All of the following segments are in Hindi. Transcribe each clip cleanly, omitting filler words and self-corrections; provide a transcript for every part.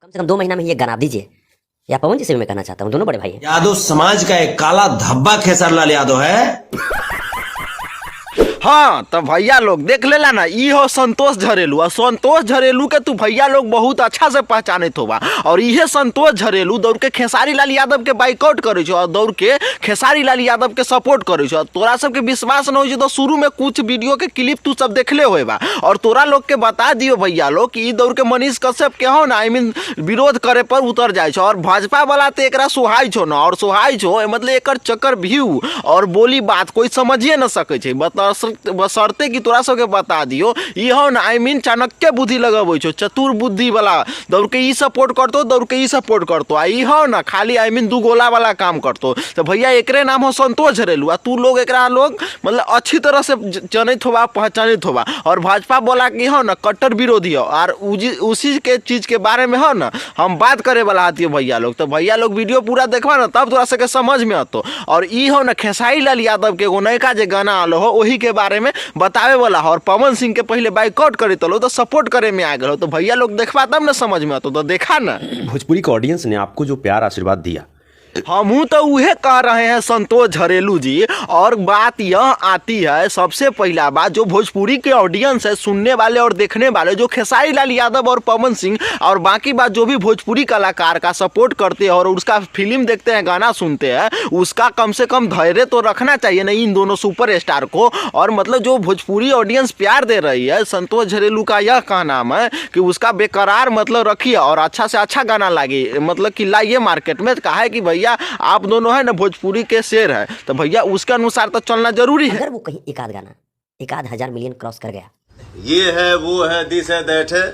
कम से कम 2 महीना में ही एक गाना आप दीजिए, या पवन जी से भी मैं कहना चाहता हूँ, दोनों बड़े भाई हैं। यादव समाज का एक काला धब्बा खेसारीलाल यादव है। हाँ तो भैया लोग देख लेला ना, ई हो संतोष झरेलू। और संतोष झरेलू के तू भैया लोग बहुत अच्छा से पहचाने होबा। और इहे संतोष झरेलू दौड़ के खेसारी लाल यादव के बाइकआउट करे छो और दौड़ के खेसारी लाल यादव के सपोर्ट करे छो। तोरा सबके विश्वास न हो तो शुरू में कुछ वीडियो के क्लिप तू सब देखले होबा। और तोरा लोग के बता दियो भैया लोग कि ई दौड़ के मनीष कश्यप के हो ना, आई मीन विरोध करे पर उतर जाए छो। और भाजपा वाला तो एकरा सुहाई छो ना, और सुहाई छो मतलब एकर चक्कर व्यू और बोली बात कोई समझिए न सके छे। बशर्ते कि तोरा सबके बता दियो ई हो ना, आई मीन चाणक्य बुद्धि लगाबै छो, चतुर बुद्धि वाला दौड़ के ई सपोर्ट करतो, दौड़ के ई सपोर्ट करतो। आ ई हो ना खाली आई मीन दू गोला वाला काम करतो। तो भैया एकरे नाम हो संतोष झरेलू। तू लोग एकरा लोग मतलब अच्छी तरह से जनित होबा, पहचानित होबा। और भाजपा बोला कि हो ना कट्टर विरोधी हो, और उसी के चीज के बारे में हो ना हम बात करे वाला हाथी भैया लोग। तो भैया लोग वीडियो पूरा देखबा ना तब तोरा सबके समझ में आतो। और ई हो ना खेसारी लाल यादव के एगो नयका जे गाना आलो हो वही के बारे में बतावे वाला। और पवन सिंह के पहले बाइकआउट करे तो सपोर्ट करे में आ गए। तो भैया लोग देखबा तब ना समझ में आतो। तो देखा ना भोजपुरी के ऑडियंस ने आपको जो प्यार आशीर्वाद दिया, हम तो उहे कह रहे हैं संतोष झरेलू जी। और बात यह आती है सबसे पहला बात, जो भोजपुरी के ऑडियंस है, सुनने वाले और देखने वाले, जो खेसारी लाल यादव और पवन सिंह और बाकी बात जो भी भोजपुरी कलाकार का सपोर्ट करते हैं और उसका फिल्म देखते हैं, गाना सुनते हैं, उसका कम से कम धैर्य तो रखना चाहिए ना इन दोनों सुपर स्टार को। और मतलब जो भोजपुरी ऑडियंस प्यार दे रही है, संतोष झरेलू का यह कहना है कि उसका बेकरार मतलब रखिए और अच्छा से अच्छा गाना लागे, मतलब कि लाइए मार्केट में। कहा है कि भैया आप दोनों है ना भोजपुरी के शेर है, तो भैया उसके अनुसार तो चलना जरूरी है। अगर वो कहीं एक आध गाना 1,000 मिलियन क्रॉस कर गया, ये है वो है दिस है दैट है,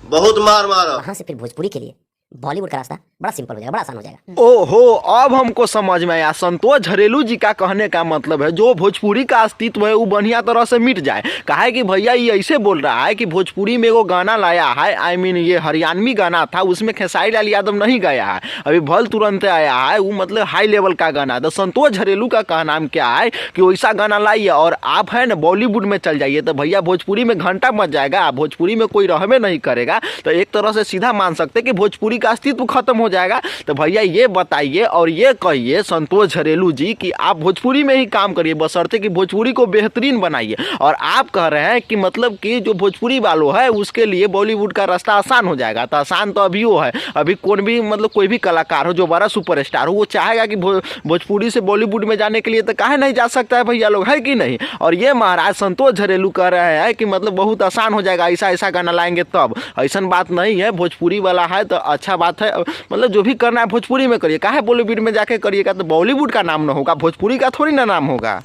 बहुत मार मारा। वहां से फिर भोजपुरी के लिए बॉलीवुड का रास्ता बड़ा सिंपल हो जाएगा, बड़ा आसान हो जाएगा। ओहो, अब हमको समझ में आया। संतोष झरेलू जी का कहने का मतलब है जो भोजपुरी का अस्तित्व है वो बढ़िया तरह से मिट जाए। कहा है कि भैया ये ऐसे बोल रहा है कि भोजपुरी में वो गाना लाया है, आई मीन ये हरियाणवी गाना था, उसमें खेसारी लाल यादव नहीं गाया है, अभी भल तुरंत आया है, वो मतलब हाई लेवल का गाना। तो संतोष झरेलू का कहना क्या है कि वैसा गाना लाइए और आप है ना बॉलीवुड में चल जाइए, तो भैया भोजपुरी में घंटा मच जाएगा, भोजपुरी में कोई रहमे नहीं करेगा। तो एक तरह से सीधा मान सकते कि भोजपुरी का अस्तित्व खत्म हो जाएगा। तो भैया ये बताइए और ये कहिए संतोष झरेलू जी कि आप भोजपुरी में ही काम करिए, बशर्ते कि भोजपुरी को बेहतरीन बनाइए। और आप कह रहे हैं कि मतलब कि जो भोजपुरी वालों है उसके लिए बॉलीवुड का रास्ता आसान हो जाएगा। तो आसान तो अभी वो है, अभी कौन भी मतलब कोई भी कलाकार हो जो बड़ा सुपरस्टार हो, वो चाहेगा कि भोजपुरी से बॉलीवुड में जाने के लिए, तो काहे नहीं जा सकता है भैया लोग, है कि नहीं। और ये महाराज संतोष झरेलू कह रहे हैं कि मतलब बहुत आसान हो जाएगा, ऐसा ऐसा गाना लाएंगे तब। ऐसा बात नहीं है, भोजपुरी वाला है तो अच्छा बात है, मतलब जो भी करना है भोजपुरी में करिए, काहे बॉलीवुड में जाके करिएगा तो बॉलीवुड का नाम ना होगा, भोजपुरी का थोड़ी ना नाम होगा।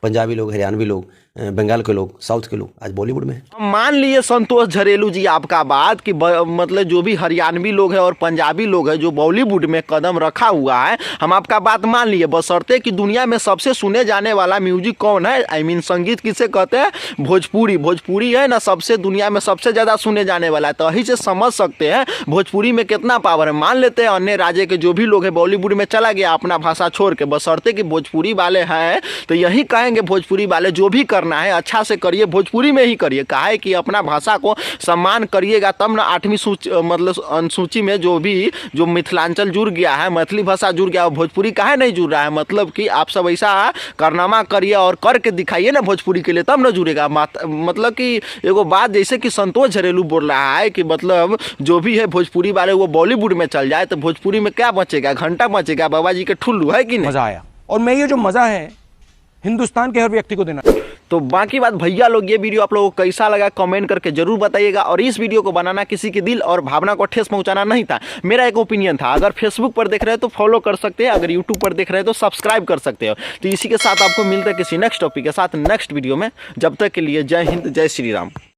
पंजाबी लोग, हरियाणवी लोग, बंगाल के लोग, साउथ के लोग आज बॉलीवुड में हैं। मान लिए संतोष झरेलू जी आपका बात कि मतलब जो भी हरियाणवी लोग हैं और पंजाबी लोग हैं जो बॉलीवुड में कदम रखा हुआ है, हम आपका बात मान लिए, बशर्ते कि दुनिया में सबसे सुने जाने वाला म्यूजिक कौन है, आई मीन संगीत किसे कहते हैं, भोजपुरी। भोजपुरी है ना सबसे दुनिया में सबसे ज़्यादा सुने जाने वाला है। तो यही से समझ सकते हैं भोजपुरी में कितना पावर है। मान लेते हैं अन्य राज्य के जो भी लोग हैं बॉलीवुड में चला गया अपना भाषा छोड़ के, बशर्ते कि भोजपुरी वाले हैं तो यही कहेंगे भोजपुरी वाले जो भी करना है अच्छा से करिए, भोजपुरी में ही करिए। कहा है कि अपना भाषा को सम्मान करिएगा तब ना 8वीं सूची मतलब अनुसूची में जो भी जो मिथिलांचल जुड़ गया है, मैथिली भाषा जुड़ गया, भोजपुरी काहे नहीं जुड़ रहा है। मतलब कि आप सब ऐसा कारनामा करिए और करके दिखाइए ना भोजपुरी के लिए, तब ना जुड़ेगा। मतलब कि एगो बात जैसे कि संतोष झरेलू बोल रहा है कि मतलब जो भी है भोजपुरी वाले वो बॉलीवुड में चल जाए तो भोजपुरी में क्या बचेगा, घंटा बचेगा, बाबा जी के ठुल्लू, है कि नहीं। मजा आया और मैं ये जो मजा है हिंदुस्तान के हर व्यक्ति को देना। तो बाकी बात भैया लोग ये वीडियो आप लोगों को कैसा लगा कमेंट करके जरूर बताइएगा। और इस वीडियो को बनाना किसी के दिल और भावना को ठेस पहुंचाना नहीं था, मेरा एक ओपिनियन था। अगर फेसबुक पर देख रहे हैं तो फॉलो कर सकते हैं, अगर यूट्यूब पर देख रहे हैं तो सब्सक्राइब कर सकते हो। तो इसी के साथ आपको मिलता है किसी नेक्स्ट टॉपिक के साथ नेक्स्ट वीडियो में। जब तक के लिए जय हिंद, जय श्री राम।